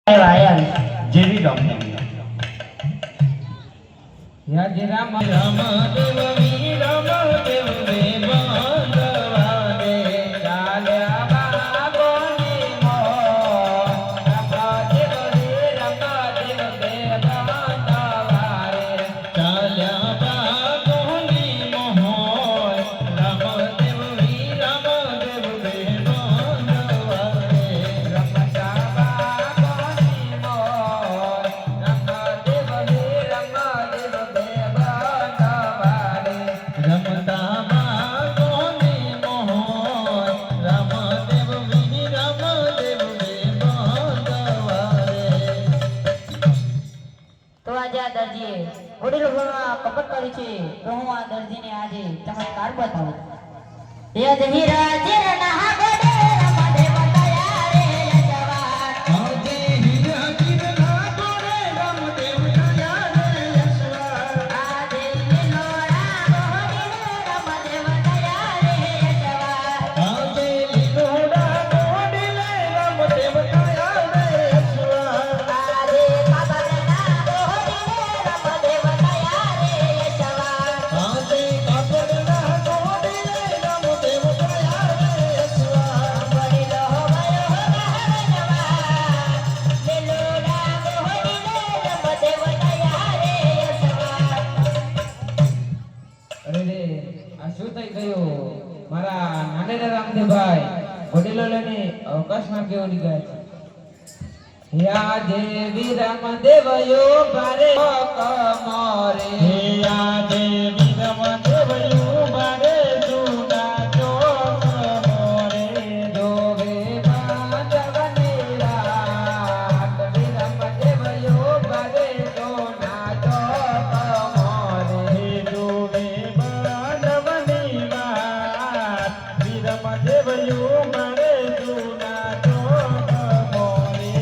આયા જેવી રમે યા જે રામ રામ દેવ વી રામ દેવ રે બંધવા દે ચાલ્યા બાગોની મો રામ દેવ રે બંધવા રે ચાલ્યા બાગોની મો રામ દેવ વી રામ દેવ રે બંધવા રે રમતા બાગોની મો રામ દેવ રે રમતા બાગોની મોહન રામદેવ વી રામદેવ રે બંધવા રે. તો આજે આ દરજીએ વડીલો ઘરમાં કપટ કરી છે તો હું આ દરજીને આજે ચમત્કાર બતાવું. એ જ હીરા ના ગોડે રામદેવ તયા રે યશવાન આવજે હીરા ચીરના ગોળે રામદેવ તયા રે યશવાન આજે લીલોડા ગોડીને રામદેવ તયા રે યશવાન આવજે લીલોડા ગોડીને રામદેવ તયા રે યશવાન આજે કાબરના ગોડીને રામદેવ તયા રે યશવાન આવજે કાપડના ગોડીને રામદેવ તયા રે યશવાન વડીલો ગયો રામદેવા લીલોડા ગોડીને રામદેવ તયા રે યશવાન. અરે રે આ શું થઈ ગયું મારા નાનેરા રામદેવભાઈ વડીલો લઈને અવકાશમાં કેવો ગયા છે યા દેવી રામદેવ યો બારે કમરે યા દેવી રામદેવ યો બારે જૂના ચોક મોરે જોવે બાંધવની રાત રામદેવ યો બારે જૂના ચોક મોરે જોવે બાંધવની રાત રામદેવ યો બારે જૂના ચોક મોરે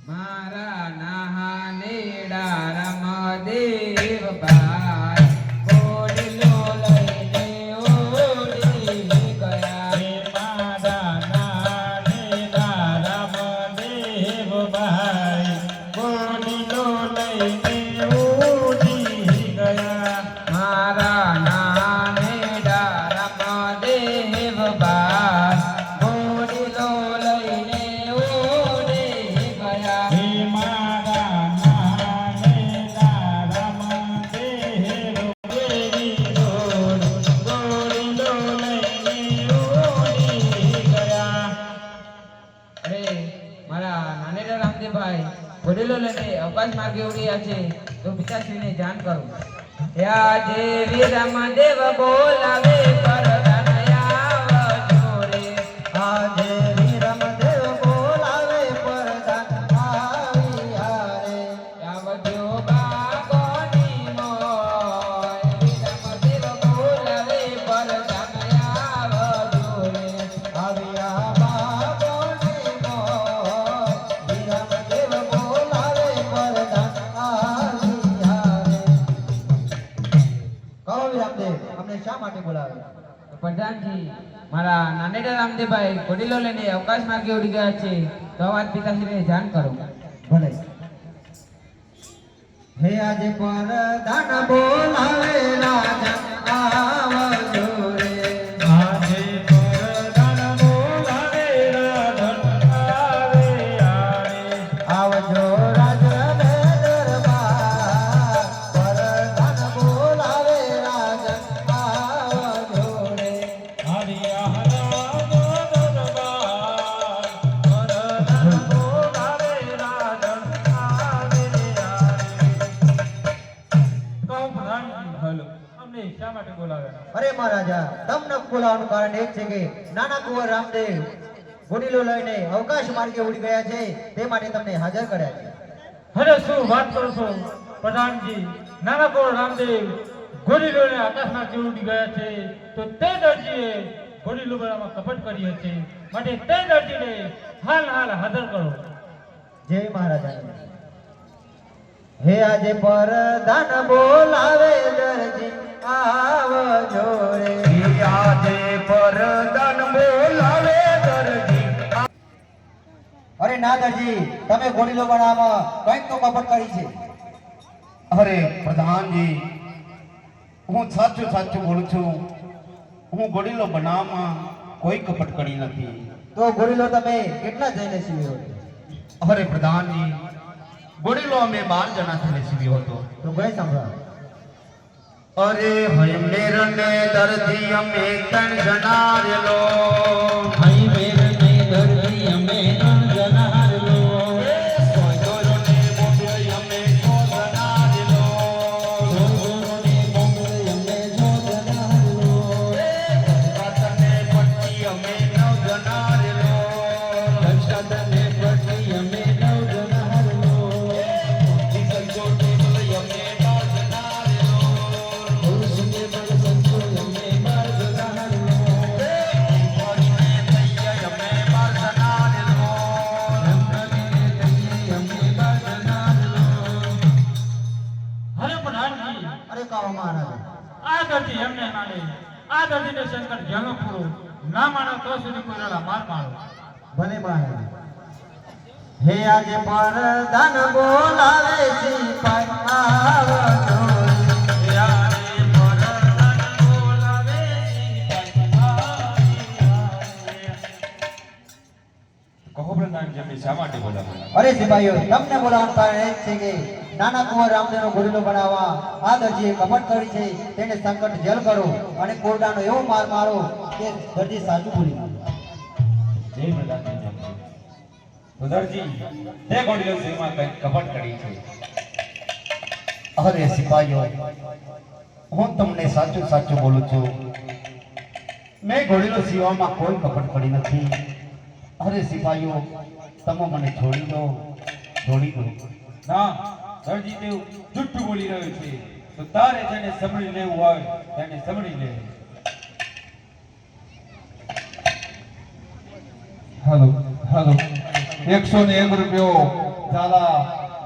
મારા નાહાનેડા રામદેવ ભાઈ ઘોડીલો લઈને ઓડી ગયા હે મારા નાહાનેડા રામદેવ ભાઈ ઘોડીલો લઈને ઓડી ગયા મારા નાહાનેડા રામદેવ ભાઈ ઘોડીલો લઈને ઓડી ગયા હે મારા નાનેલા રામદેવ દેવી ઘોડીલો લઈને ઓડી ગયા. અરે મારા નાનેલા રામદેવભાઈ ઘોડીલો લઈને અવકાશ માર્ગે ઉડ્યા છે તો પિતાશ્રીને જાણ કરું. યા દેવી રામદેવ બોલાવે પરદાન આવજો રે આ દેવી રામદેવ બોલાવે પરદાન આવ્યા રે આવજો બાગોની મોય રામદેવ બોલાવે પરદાન આવજો રે આવ્યા બાગોની મોય રામદેવ બોલાવે પરદાન આવ્યા રે. કહો રામદેવ અમને શા માટે બોલાવે? પ્રધાનજી મારા નાનેડા રામદેવભાઈ ઘોડીલો લઈને અવકાશ માર્ગે ઉડી ગયા છે તો આ વાત પિતાશ્રીને જાણ કરો. ભલે. હે આજે પરદાન બોલાવે રાજા આવજો રે આજે પરદાન બોલાવે રાજન આવે આરે આવજો રાજને દરબાર પરદાન બોલાવે રાજા આવજો રે હરિયા દરબાર પરદાન બોલાવે રાજન આવે આરે. કહો પ્રધાનજી હલો અમને શા માટે બોલાવ્યા? અરે મહારાજા તમને બોલાવવાનું કારણ એક છે કે નાના કુંવર રામદેવ ઘોડીલો લઈને અવકાશ માર્ગે ઉડી ગયા છે તે માટે તમને હાજર કર્યા છે. અરે શું વાત કરો છો પ્રધાનજી? નાના કોળ રામદેવ ઘોડીલોને આકાશમાં કે ઉડી ગયા છે તો તે દરજીએ ઘોડીલો બરામાં કપટ કરી છે માટે તે દરજીને હાલ હાજર કરો. જય મહારાજા. હે આજે પરદાન બોલાવે દરજી આવજો રે આજે પરદાન બોલાવે દરજી અરે ના દરજી, તમે ઘોડીલો બનાવવામાં કંઈક તો કપટ કરી છે. અરે પ્રધાનજી, હું સાચું સાચું બોલું છું. હું ઘોડીલો બનાવવામાં કોઈ કપટ કરી નથી. તો ઘોડીલો તમે કેટલા જઈને સીવ્યો? અરે પ્રધાનજી, ઘોડીલો અમે 12 જણા થઈને સીવ્યો હતો. તો ગઈ સાંભળો. અરે હય મેરને દર્દી અમે 3 જણા રેલો. હઈ મેરને દર્દી અમે 3 જણા રેલો. સોયદોરોને મોગલે અમે 6 જણા રેલો. સોયદોરોને મોગલે અમે 6 જણા રેલો. કાતને પટ્ટી અમે 9 જણા રેલો. લક્ષાતને પટ્ટી અમે 9 જણા રેલો. સંજો ટેબલ અમે 12 જણા રેલો. ઓસુને બળ સંતો અમે 12 જણા રેલો. મોરીને તૈયાર અમે 12 જણા રેલો. રંગને તૈયે અમે 12 જણા રેલો. અરે પ્રધાનજી, અરે કાવા મહારાજ, આ દર્દી એમને માને, આ દર્દીને શંકર જેનો પૂરો ના માનો તો સુધી કોઈ માર મારો. ભલે મહારાજ. હે આજે પરદાન બોલાવે છે પાછાવજો. કહો પ્રધાનજી, અમે શા માટે બોલાવ્યા? અરે સિપાહીઓ, તમને બોલાવવાનું કારણ એ જ છે કે નાના કુંવર રામદેવનો ઘોડીલો બનાવવા આ દરજીએ કપટ કરી છે. તેને સંકટ જેલ કરો અને કોરડાનો એવો માર મારો કે દરજી સાચું ભૂલી નાખે. જય પ્રધાનજી. ઉદરજી, તે ઘોડીલો સિંહમાં કંઈક કપટ કરી છે. અરે સિપાહીઓ, હું તમને સાચું સાચું બોલું છું. મેં ઘોડીલો સીવામાં કોઈ કપટ કરી નથી. અરે સિપાહીઓ, તમે મને છોડી દો, છોડી દો. ના, દરજી તેવું જુઠ્ઠું બોલી રહ્યો છે. તો તારે જેને સમળી લેવું હોય તેને સમળી લે. હાલો હાલો 101 રૂપિયો ઝાલા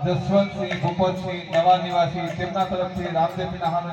જસવંતસિંહ ભૂપતસિંહ નવા નિવાસી તેમના તરફથી રામદેવના હામે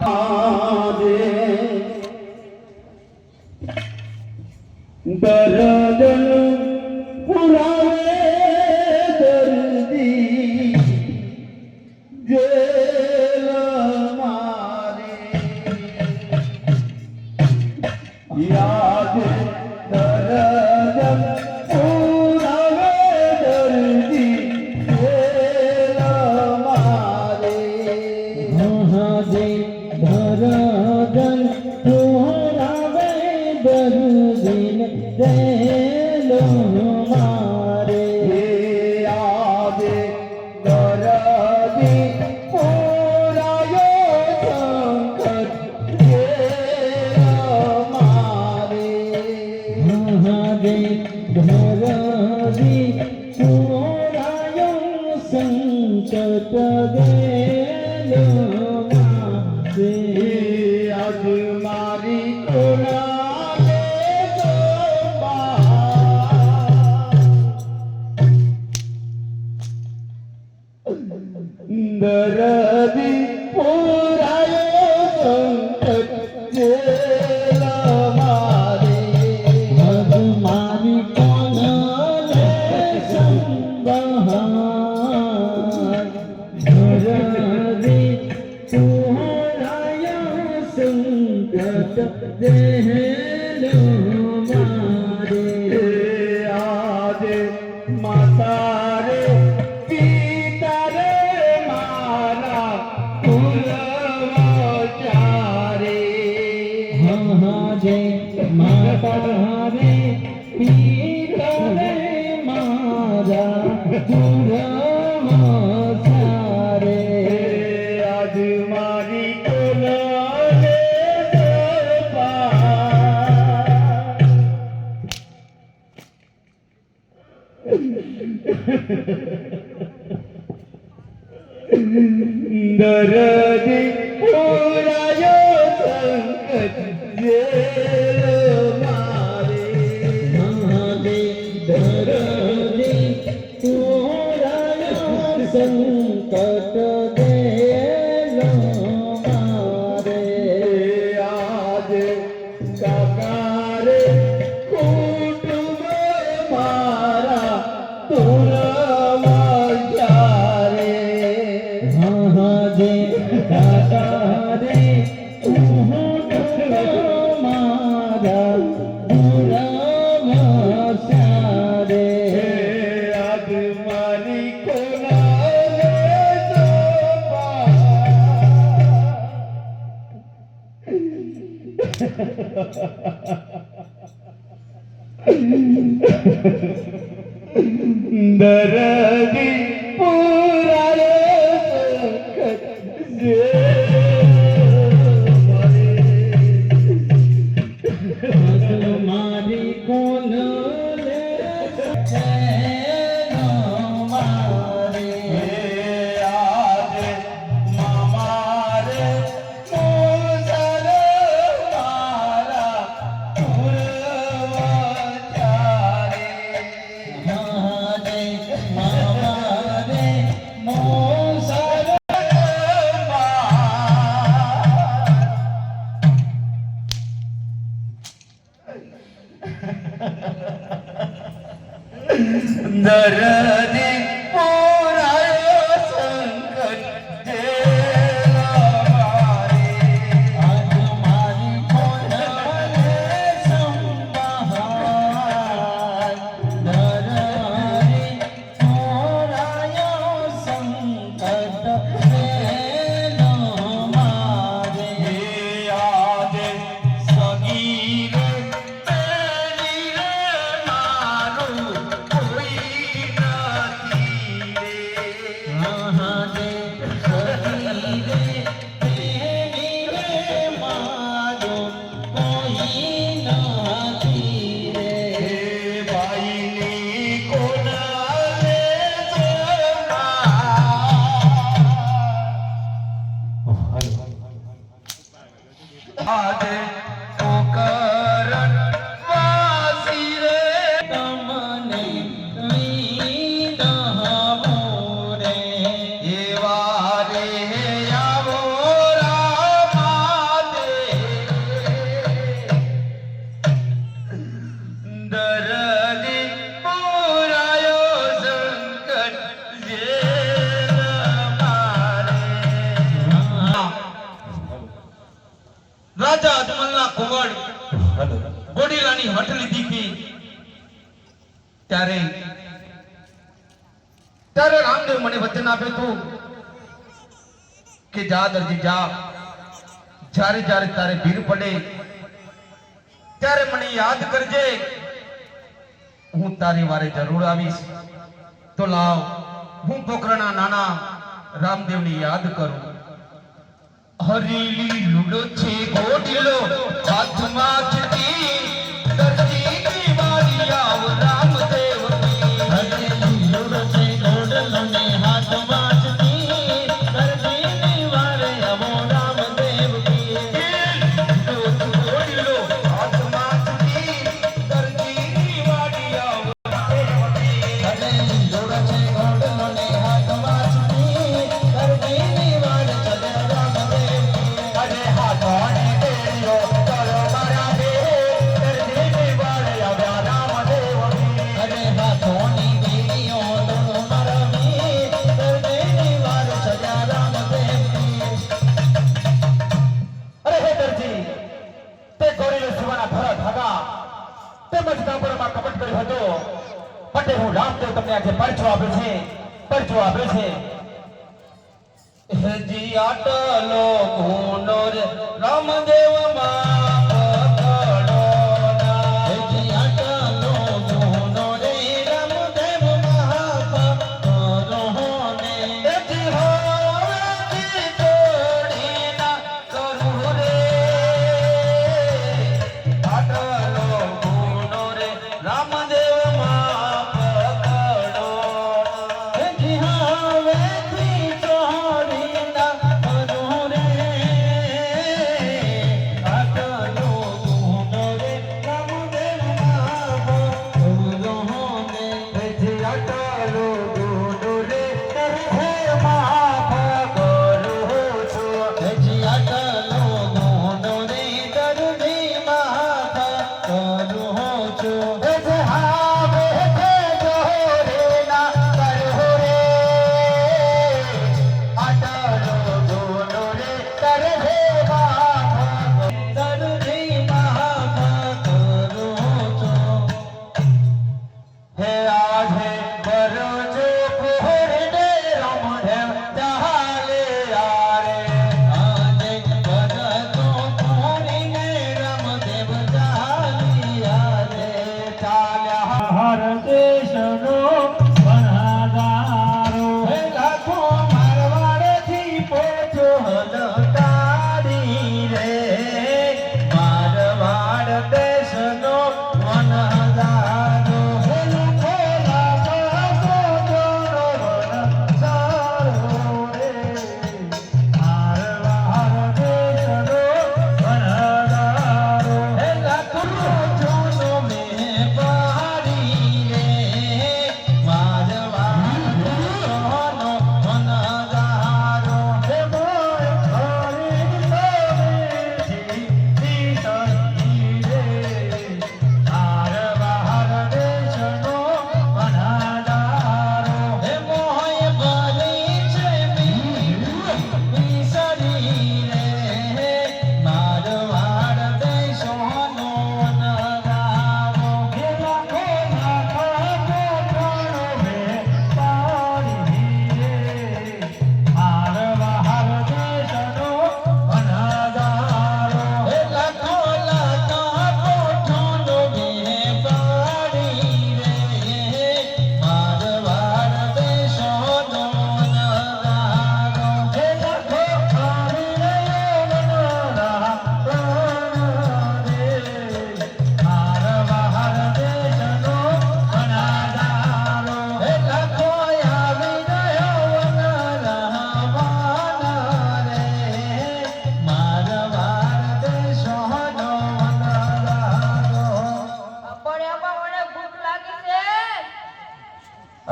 તુરા રાજા અજમલના કુંવર ઘોડીલાની હઠ લીધી હતી ત્યારે રામદેવ મને વચન આપ્યું હતું કે જા દરજી જા, જ્યારે જ્યારે તારે ભીડ પડે ત્યારે મને યાદ કરજે, હું તારી વારે જરૂર આવીશ. તો લાવ હું પોખરણના નાના રામદેવને યાદ કરું. હરીલી લૂડો છે ઘોડીલો હાથમાં ચીટી, દરજીની વાળી આવ રામદેવની. હરીલી લૂડો છે ઘોડીલો ને હાથમાં ચીટી, દરજીની વાળી આવ રામદેવની. ઘોડીલો હાથમાં ચીટી, દરજીની વાળી આવ રામદેવની. હરીલી લૂડો છે ઘોડીલો ને હાથમાં ચીટી, દરજીની વાળી ચલે રામદેવ તમને આજે પરચો આપે છે, પરચો આપે છે. હેજી આટલો ગુનો રે રામદેવ માં પકડો ના. હેજી આટલો ગુનો રે રામદેવ માં પકડો ને. હેજી હોવેથી છોડી ના કરું રે. આટલો ગુનો રે રામદેવ રામદેવ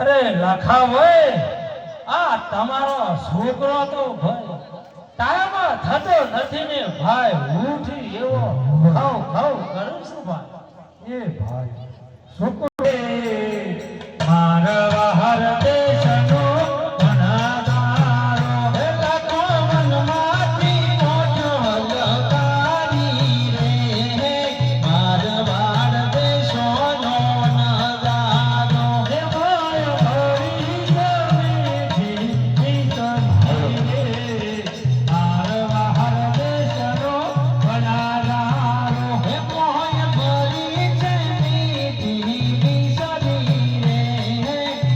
અરે લાખા ભાઈ, આ તમારો છોકરો તો ભાઈ ટાઈમ થતો નથી ને ભાઈ, ઉઠી એવો ખાવ ખાવ કરું છું ભાઈ. એ ભાઈ છોકરો મારા હર દેશનો વનદારો, હે લાખો મનમાંથી મોટો લકારી રે, મારવાડ દેશોનો નજારો, હે માય ભરી ગમીથી જીતની રે, મારવાડ દેશનો વનદારો, હે મોય ભરી ગમીથી વિસરી રે,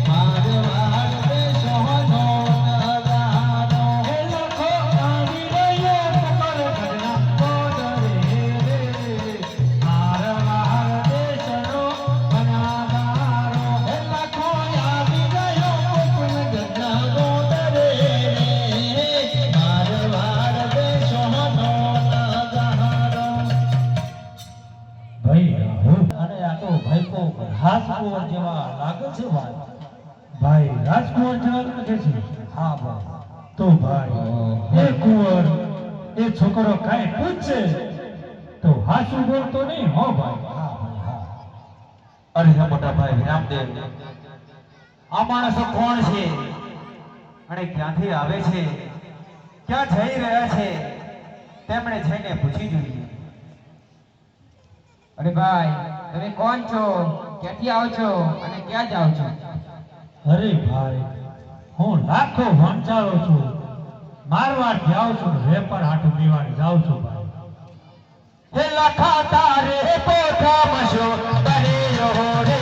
મારવાડ દેશોનો નજારો, હે લાખો આવી રહ્યો કમર ગઢના કોડરે રે, મારવાડ દેશનો વનદારો, હે લાખો આવી રહ્યો કમર ગઢના કોડરે રે, મારવાડ દેશોનો નજારો. ભાઈ રાહુલ, અને આ તો ભાઈ કો રાજકુંવર જેવા લાગે છે ભાઈ. ભાઈ રાજકુંવર જેવા લાગે છે? હા ભાઈ. તો ભાઈ એ કુંવર એ છોકરો કાંઈ પૂછશે તો હાચું બોલતો નહીં હો ભાઈ. હા ભાઈ હા. અરે હે મોટા ભાઈ રામદેવ, આ માણસો કોણ છે અને ક્યાંથી આવે છે, ક્યાં જઈ રહ્યા છે, તેમણે જઈને પૂછી જોઈએ. અરે ભાઈ, તમે કોણ છો, ક્યાંથી આવો છો અને ક્યાં જાઓ છો? અરે ભાઈ, હું લાખો વંચાળો છું, મારવાડ જાઉં છું, વેપાર હાટુ પીવાની જાઉં છું ભાઈ. હે લાખા તારે પોતા મશો તરે રે,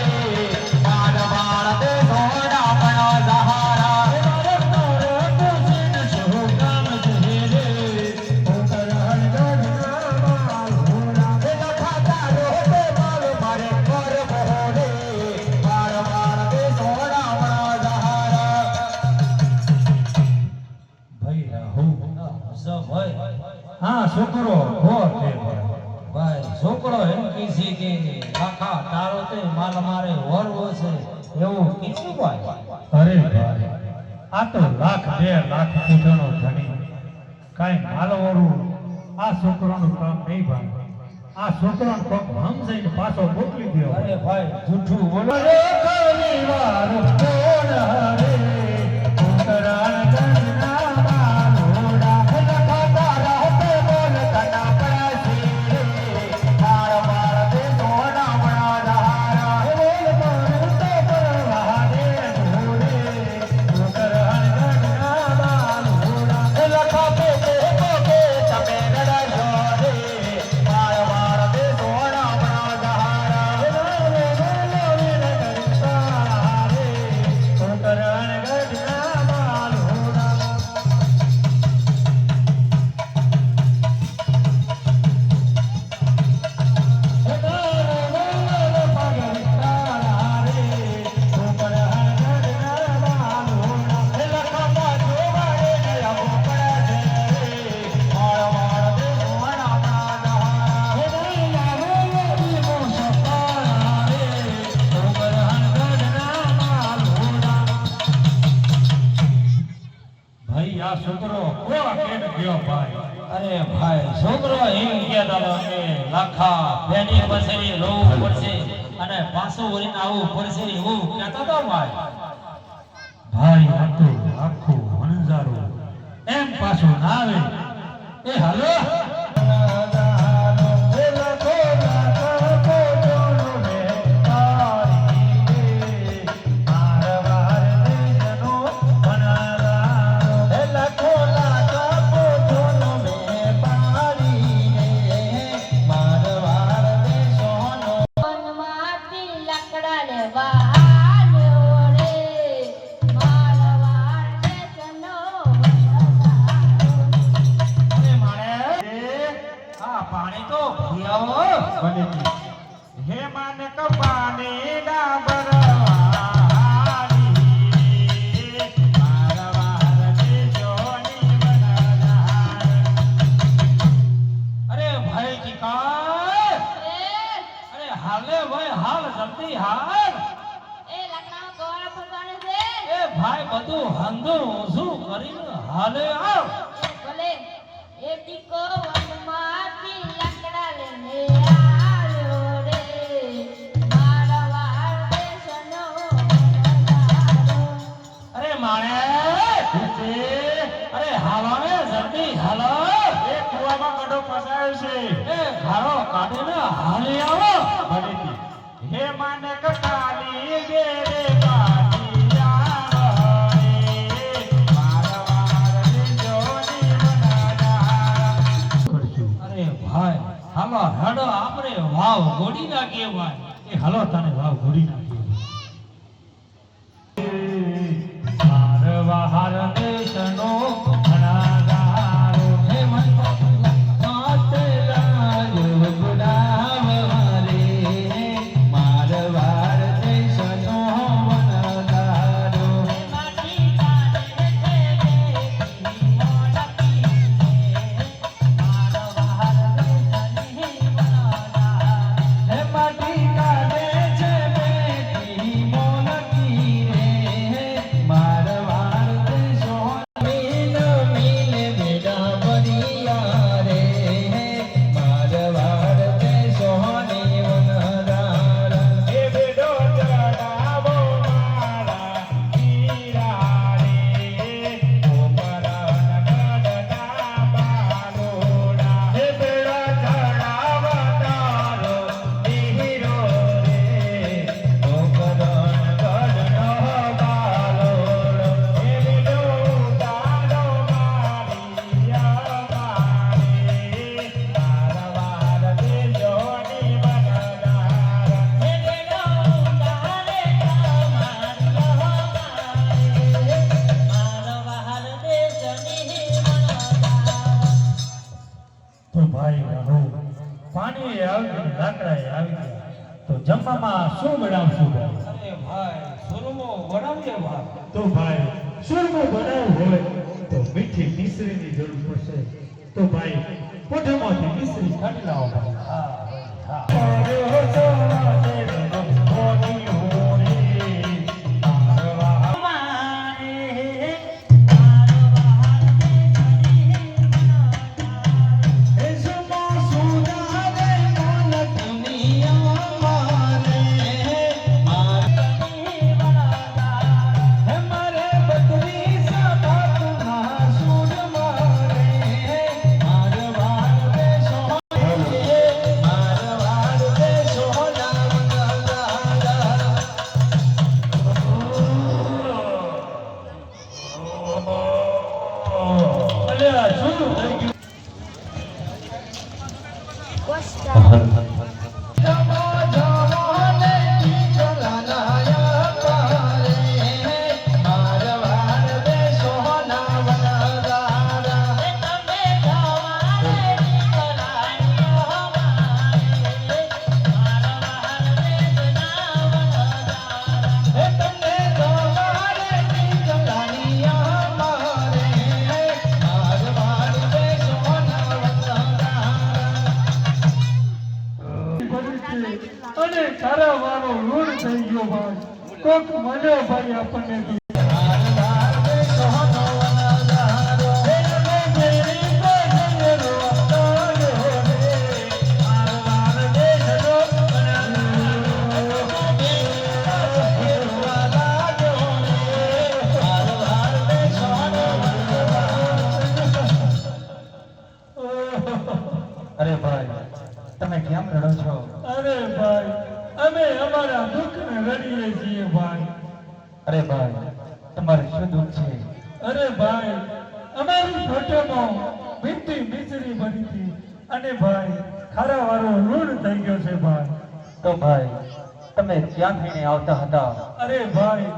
મારવાડ દે સોના બના સહારા, હે મારે તારે પૂછીન શું કામ છે રે, ઉતરણ ગઢના માલપુરા. હે લાખા તારે તે માલ મારે કર બોરે, મારવાડ દે સોના બના સહારા. ભાઈ રાહુલ, ભાઈ હા છોકરો ઘોર છે ભાઈ. ભાઈ છોકરો એમ કીધી કે લાખા તારો તે માલ મારે વરવો છે એવું કીધું ભાઈ. અરે ભાઈ, આ તો લાખ 2 લાખ પૂછાનો ધણી, કાંઈ માલ વરવું આ છોકરાનું કામ નહીં ભાઈ. આ છોકરાનો કોક સમજાઈને પાછો મોકલી દો. અરે ભાઈ જૂઠું બોલો રે, કોની વારું કોણ હરે, ઉતરાણ ગઢના માલોડા, હે લાખા તારા તે બોલ કના પડાસી રે, મારવાડ દે સોના બના સહારા, હે બોલ મારું તો પરવા દે ઢોરે, ઉતરાણ ગઢના માલોડા, હે લાખા પોતે પોતે તમે રડાશો રે, મારવાડ દે સોના બના સહારા. હે મારે બોલાવીને કરતા રે, ઉતરાણ ગઢના માલોડા. ભાઈ આ છોકરો કોવા કેમ ગયો ભાઈ? અરે ભાઈ છોકરો એમ કહેતો કે લાખા બેની પછેરી રોવું પડશે અને પાછું વળીને આવવું પડશે એવું કહેતો હતો ભાઈ. ભાઈ આ તો આખું વણઝારું એમ પાછું ના આવે. એ હાલો વનમાંથી લાકડા લેવા આવ્યો રે, મારવાડ દેશનો વનદારો. ભાઈ બધું હંધું ઊંધું કરીને હાલે આવ. ભલે એ ટીકો વનમાંથી લાકડા લઈને આવ્યો રે મારા વાળ દેશનો વનવારો. અરે માણે અરે હાલો ને જલ્દી હાલો. એ કુવામાં ગડો ફસાયો છે. એ ઘારો કાઢીને હાલી આવો. હે માને કટાલી ગે રે કાઢિયા રે મારા વારને જોની બનાડા. અરે ભાઈ હાલો હેડો આપણે વાવ ગોડી નાખીએ ભાઈ. એ હાલો તને વાવ ગોડી નાખીએ. મારવા દેશનો ઘણાગારો હે મન માતલા ગુડાવ રે મારવા દેશનો વનગારો. માટી કાઢે છે મોનકી મારા વાળ દેશની વનવારો. હે માટી કાઢે છે બેટી મોનકી રે મારવાડ દેશો મીન મીને બેડા બરિયા રે મારવાડ દેશો ની વનરાર. હે બેડો ચડાવો મારા હીરા રે ઓપરા ગડના બાલોડા. હે બેડા ચડાવો તારો હીરો રે ઓપરા ગડનો બાલોડો. હે બેડો તારો મારિયા મારે મારવાડ દેશોની વનરાર. હે બેડો તારે મારિયો મારે મારા વાળ દેશની વનવારો. તો ભાઈ રહો પાણી આવી ગયું લાકડા આવી ગયા તો જમવામાં શું બનાવશું ભાઈ? અરે ભાઈ સુરમો બનાવીએ ભાઈ. તો ભાઈ સુરમો બનાવવું હોય તો મીઠી મિશ્રીની જરૂર પડશે. તો ભાઈ પોઠામાંથી મિશ્રી કાઢી લાવો ભાઈ. હા ભાઈ અલ્યા શું થઈ ગયું? અને તારા વાળો ઋણ થઈ ગયો ભાઈ. કોક મળ્યો ભાઈ આપણને. અરે ભાઈ તમે કેમ રડો છો? અરે ભાઈ અમે અમારા દુઃખને રડીએ છીએ ભાઈ. અરે ભાઈ તમારે શું દુઃખ છે? અરે ભાઈ અમારી ફોટોમાં મીઠી મિશ્રી બની હતી અને ભાઈ ખારા વાળો ઋણ થઈ ગયો છે ભાઈ. તો ભાઈ તમે ક્યાં થઈને આવતા હતા? અરે ભાઈ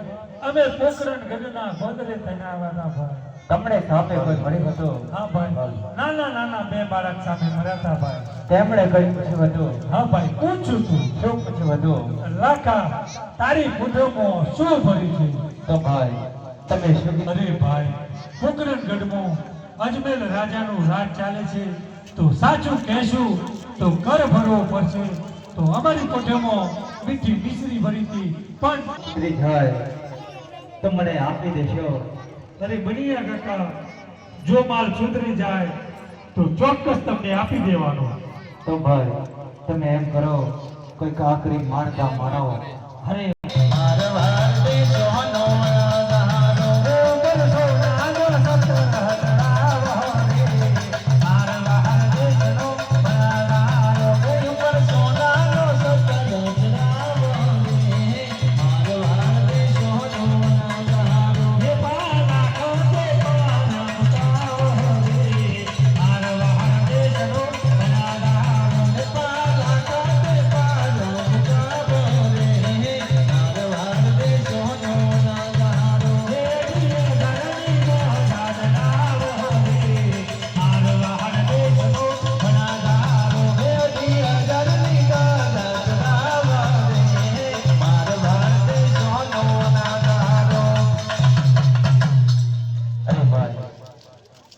અમે પોકરણ ગઢના ગોદરે થઈને આવ્યા હતા ભાઈ. તમને સામે કોઈ મળ્યું હતું? હા ભાઈ નાના નાના બે બાળક સામે મળ્યા હતા ભાઈ. તેમણે કઈ પૂછ્યું હતું? હા ભાઈ પૂછ્યું તું. શું પૂછ્યું હતું? લાખા તારી ફોટોમાં શું ભર્યું છે? તો ભાઈ તમે શું કીધું? અરે ભાઈ પોકરણગઢમાં અજમેર રાજાનું રાજ ચાલે છે તો સાચું કહેશું તો કર ભરવો પડશે. તો અમારી કોઠામાં મીઠી મિશ્રી ભરી હતી પણ શ્રી થાય તો મને આપી દેશો? અરે બનિયા કાકા, જો માલ સુધરી જાય તો ચોક્કસ તમને આપી દેવાનો. તો ભાઈ તમે એમ કરો, કોઈ આખરી માણતા માનો. અરે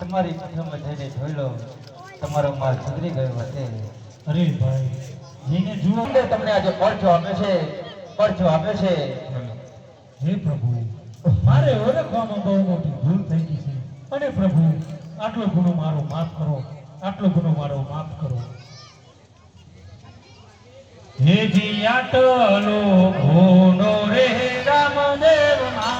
તમારી કથામાં જઈને જોઈ લો, તમારો માલ સુધરી ગયો હશે. અરે ભાઈ, જેને જુઓ તમને આજે પરચો આપ્યો છે, પરચો આપ્યો છે. હે પ્રભુ, મારે ઓળખવામાં બહુ મોટી ભૂલ થઈ ગઈ છે, અને પ્રભુ આટલો ગુનો મારો માફ કરો, આટલો ગુનો મારો માફ કરો. હે જી આટલો ગુનો રે રામદેવ ના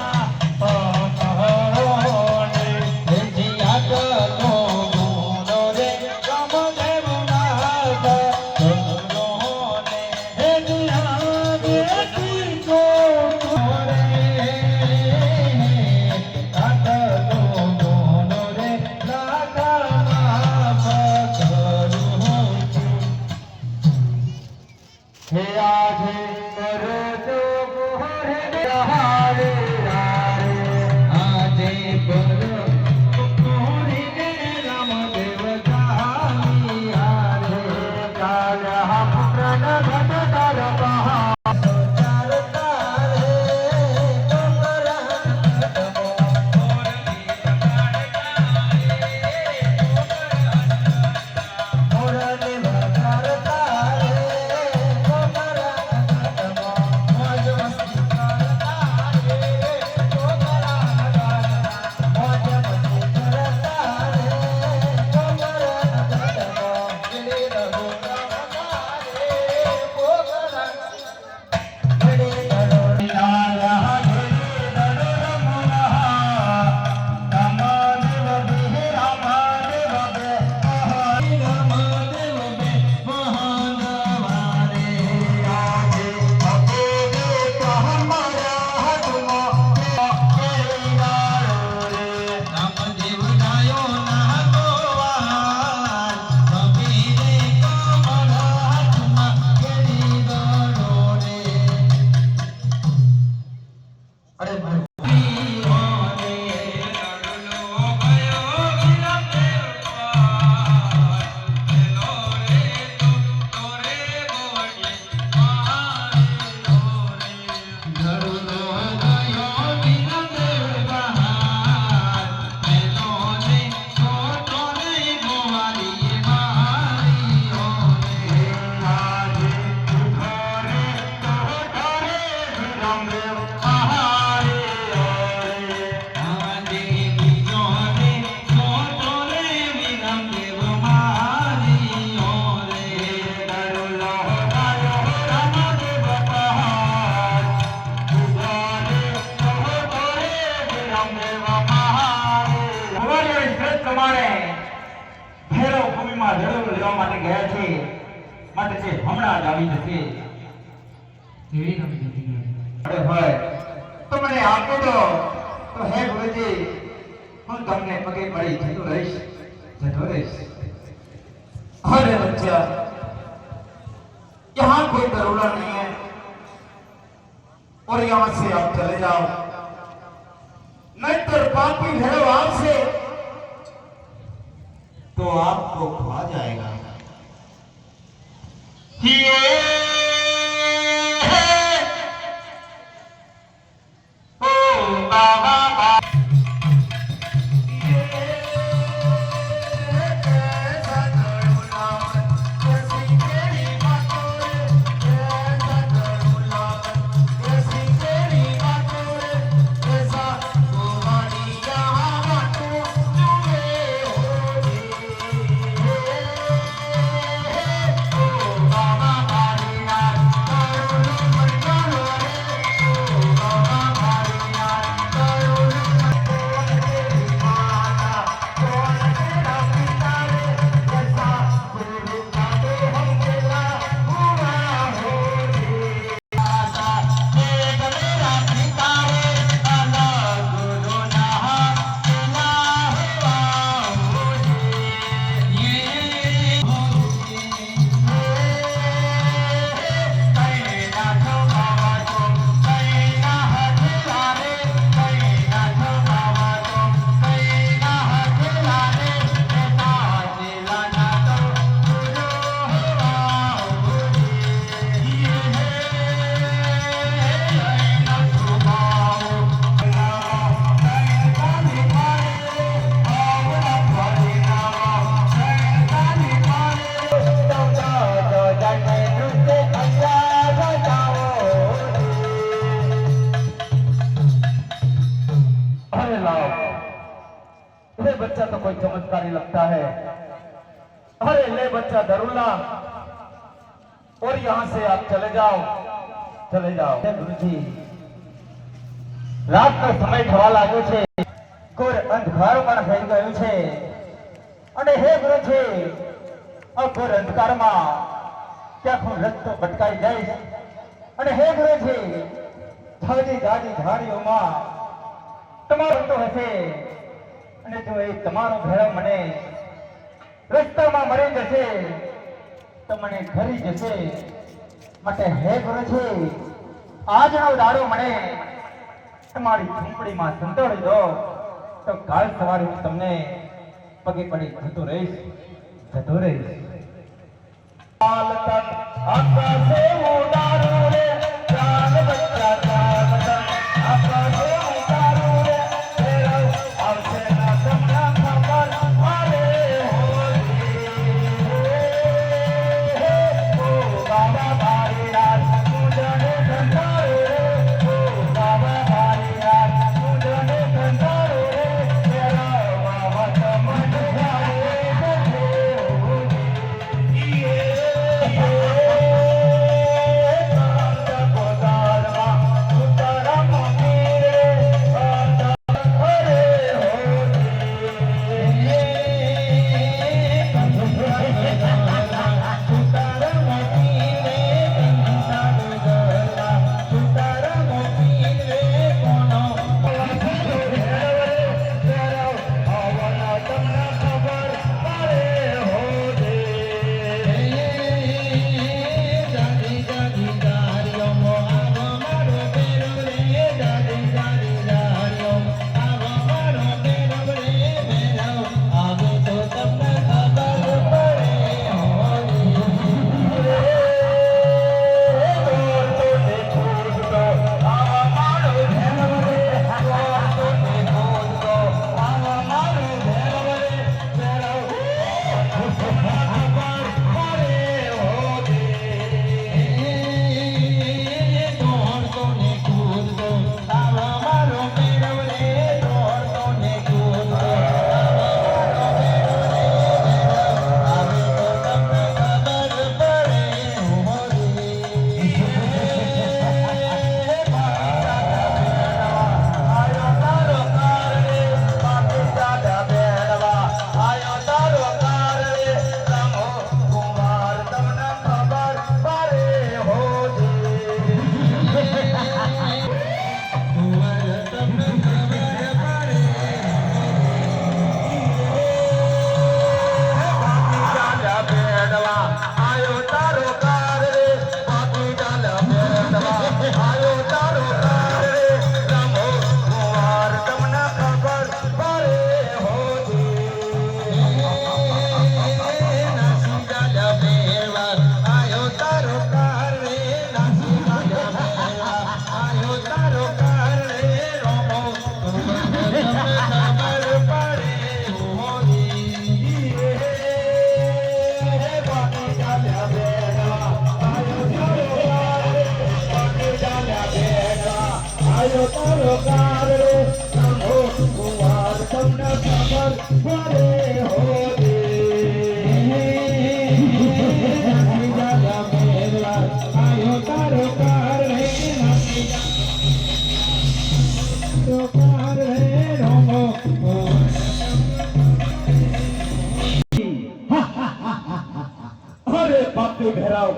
માટે છે હમણાં જ આવી જશે. અરે ભાઈ, તો મને આપો તો હે ગુરુજી, હું તમને પગે પડી જતો રહીશ. अरे बच्चा, यहाँ कोई दरोगा नहीं है और यहाँ से आप चले जाओ, नहीं तो पापी भैरव आपसे तो आपको खा जाएगा. अरे लाओ, ये बच्चा तो कोई चमत्कारी लगता है। अरे ले बच्चा दरुल्ला, और यहाँ से आप चले जाओ, चले जाओ। गुरुजी, રાતનો સમય થવા લાગ્યો છે, ઘોર અંધકારો પણ થઈ ગયો છે, અને હે ગુરુજી, આ ઘોર અંધકારમાં ક્યાંક હું રસ્તો ભટકાઈ જઈશ, અને હે ગુરુજી, જાજી જાજી ધારીઓમાં તમારો તો હશે, અને જો એ તમારો ભેળો મને રસ્તામાં મળી જશે તો મને ઘરી જશે, માટે હે ગુરુજી, આજનો દાડો મને તમારી ઝૂંપડીમાં સંતોડી દો, તો કાલ સવારે હું તમને પગે પડી જતો રહીશ. આકાશે ઉડારું રે જાન બચ્ચા જાન તન, આકાશે ઉડારું રે ફેરવ આવશે ના તમને ખબર, અરે હોલી ઓ બાબા ભારી રાત મુજને સંતારો રે, ઓ બાબા ભારી રાત મુજને સંતારો રે, ફેરવ આવત મને આવે अरे बापू भैरव,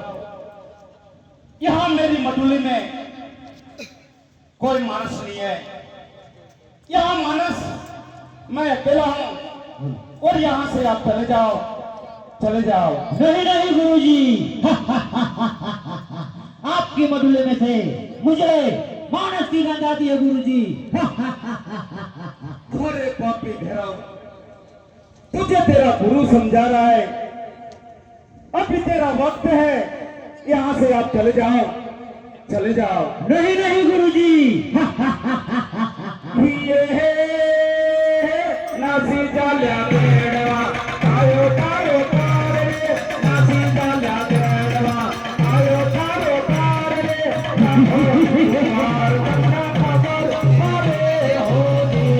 यहाँ मेरी मधुली में कोई मानस नहीं है, यहाँ मानस मैं अकेला हूँ, और यहाँ से आप चले जाओ, चले जाओ। नहीं नहीं गुरुजी, आपकी मधुले में से मुझे मानस की गंध आती है गुरुजी। अरे पापी भैरव, तुझे तेरा गुरु समझा रहा है, अभी तेरा वक्त है, यहाँ से आप चले जाओ, चले जाओ। नहीं नहीं गुरुजी, ये नासी जाल्या बेड़वा आयो तारो तार रे, नासी जाल्या बेड़वा आयो तारो तार रे, मार करना खबर मारे होगी।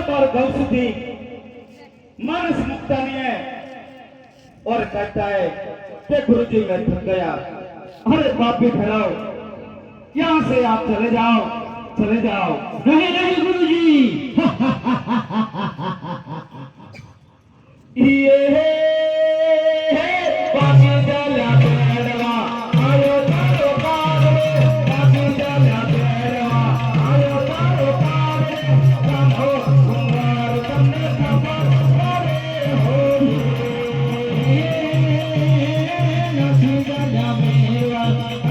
पर गौसुदी मानस मुक्ता नहीं है और कहता है कि गुरुजी मैं थक गया। अरे पापी ठहराओ, यहाँ से आप चले जाओ, चले जाओ। नहीं नहीं गुरुजी ये पापी चला बेड़वा आयो तारो पार में, पापी चला बेड़वा आयो तारो पार में। राम हो कुमार तुमने खबर अरे हो नसी चला बेड़वा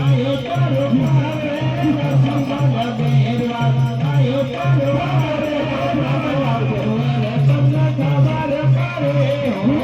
आयो तारो पार में, नसी चला बेड़वा आयो तारो पार में। राम हो तुमने खबर अरे हो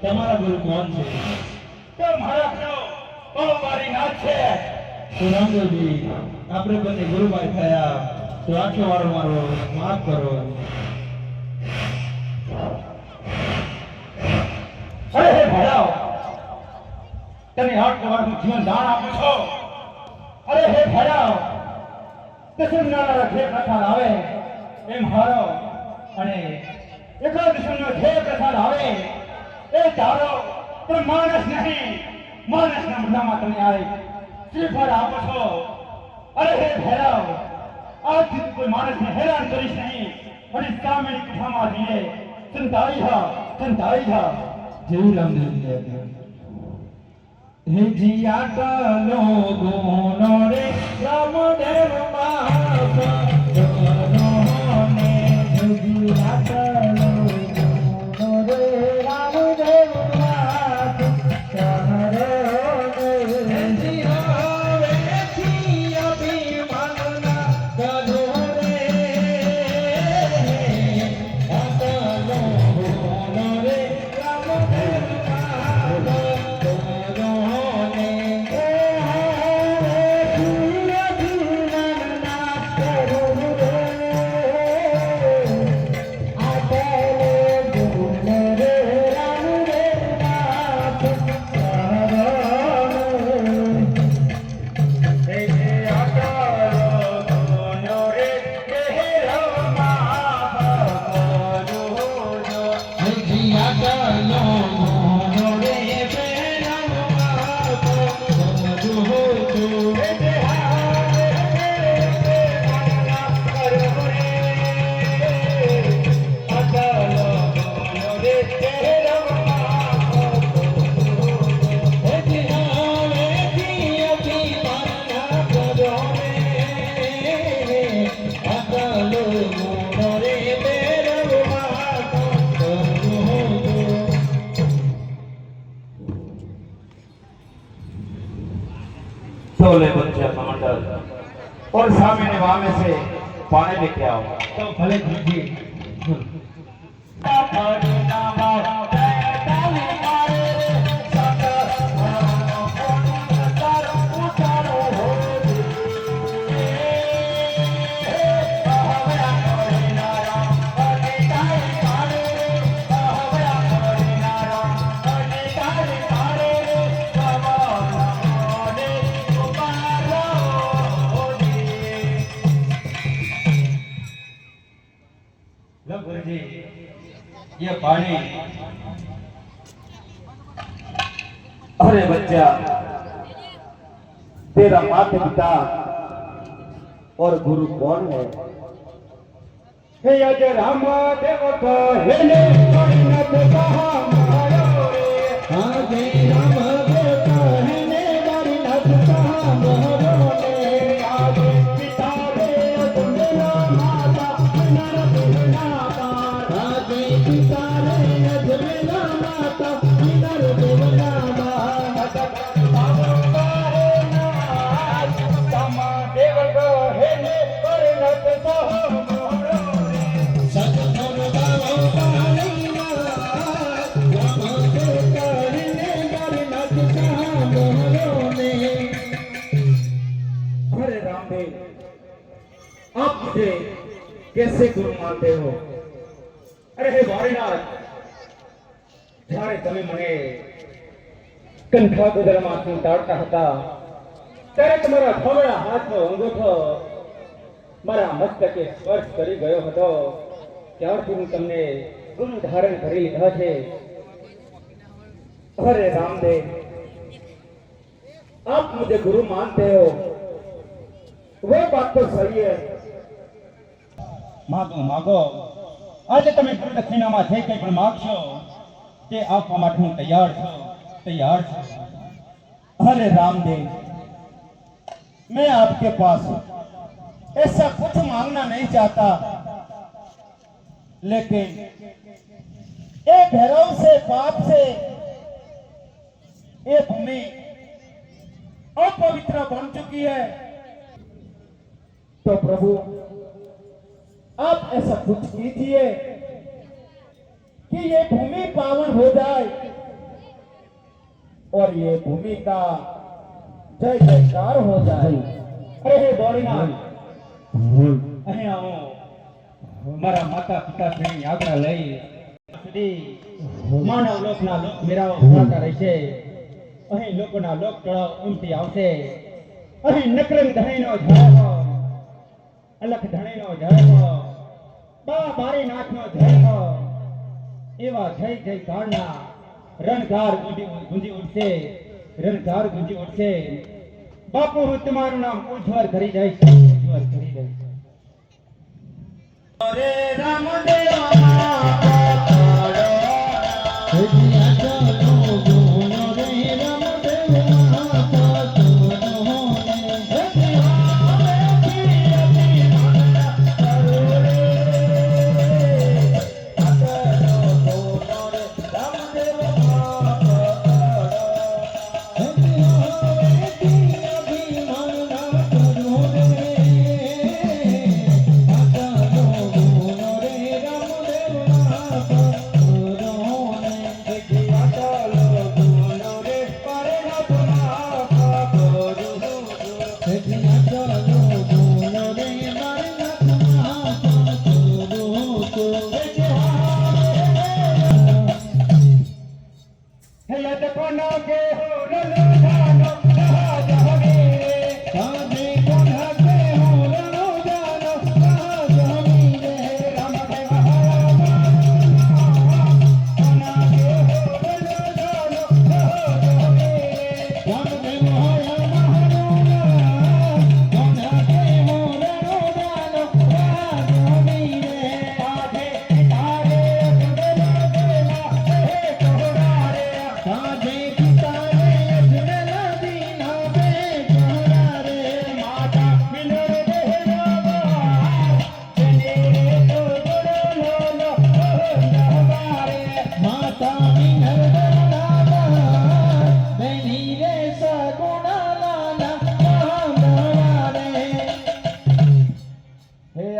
તમારા ગુરુ કોણ છે? તો મારા ઓ મારી નાથ છે. તો રામદેવજી આપણે બંને ગુરુભાઈ થયા તો આખો વારો મારો માફ કરો. અરે હે ભડાઓ, તમે આટલો વારનું જીવન દાન આપો છો. અરે હે ભડાઓ, દુશ્મનના જે પ્રસાદ આવે એમ હારો અને એકલા દુશ્મનનો જે પ્રસાદ આવે એ ધારો પણ માણસ નહીં, માણસના મોઢામાં તમે આવે શ્રીફળ આપો છો. અરે હે ભૈરવ, આજથી તું કોઈ માણસને હેરાન કરીશ નહીં અને સામેની કથામાં જઈએ સંતાઈ જા. જય રામદેવ. હે જીયા કાલો ગોનો રે રામદેવ મહાપ્રભુને જીયા કાલો ગોનો રે રામદેવ મહાપ્રભુને જીયા વેથી અભિમાનના ગધો રે કાલો ગોનો રે રામદેવ सोले बच्चे कमंडल और सामने वामे से पानी लेके आओ. તો ભલે ગુરુજી. लो गुरुजी, ये पानी. अरे बच्चा, तेरा माता पिता और गुरु कौन है? हे अज राम देव को हेले परिणत कहा मारो रे. हाँ जय राम देव कहने परिणत कहा मारो रे. आज पिता रे तुमरा माता नर देवनाता. हाँ जय पिता रे अजमेरा माता नर देवनामा. देव को हेले परिणत कहा मारो रे. સતધર ગાવો પાણીના રામ દેવ કહને પરિણત કહા મારો રે. अरे रामदेव, आप मुझे कैसे गुरु मानते हो? अरे हे वारीनाथ, જ્યારે તમે મને કંઠા ગોદરમાંથી ઉતારતા હતા ત્યારે તમારા ખવડા હાથનો અંગૂઠો મારા મસ્તકે સ્પર્શ કરી ગયો હતો. ત્યારથી હું તમને ગુરુ ધારણ કરી લીધા છે. अरे रामदेव, आप मुझे गुरु मानते हो, वो बात तो सही है. માગો માગો, આજે તમે ગુરુ દક્ષિણામાં જે કંઈ પણ માગશો તે આપવા માટે હું તૈયાર છું. अरे रामदेव, मैं आपके पास ऐसा कुछ मांगना नहीं चाहता, लेकिन ये भैरव से पाप से ये भूमि अपवित्र बन चुकी है. तो प्रभु, आप ऐसा कुछ कीजिए कि ये भूमि पावन हो जाए और ये भूमि का जय जयकार हो जाए. अरे हे गौरीनाथ, અહીં આવો. મારા માતા પિતા શ્રીની આજ્ઞા લઈ સુધી માનવ લોકના લોક મેળાઓ ભરાતા રહેશે. અહીં લોકોના લોક તળાવ ઉમટી આવશે. અહીં નકરંગ ધણીનો જય હો, અલખ ધણીનો જય હો, બા બારીનાથનો જય હો, એવા જય જયકારના રણધાર ગુંજી ઉઠશે. બાપુ હું તમારું નામ ઉજ્જવળ કરી દઈશ, ઉજ્જવળ કરી દઈશ. અરે રામદેવ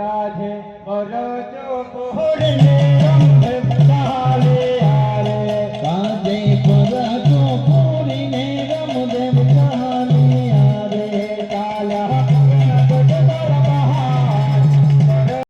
આજે બરોજો કોહરે રંભ ચાલે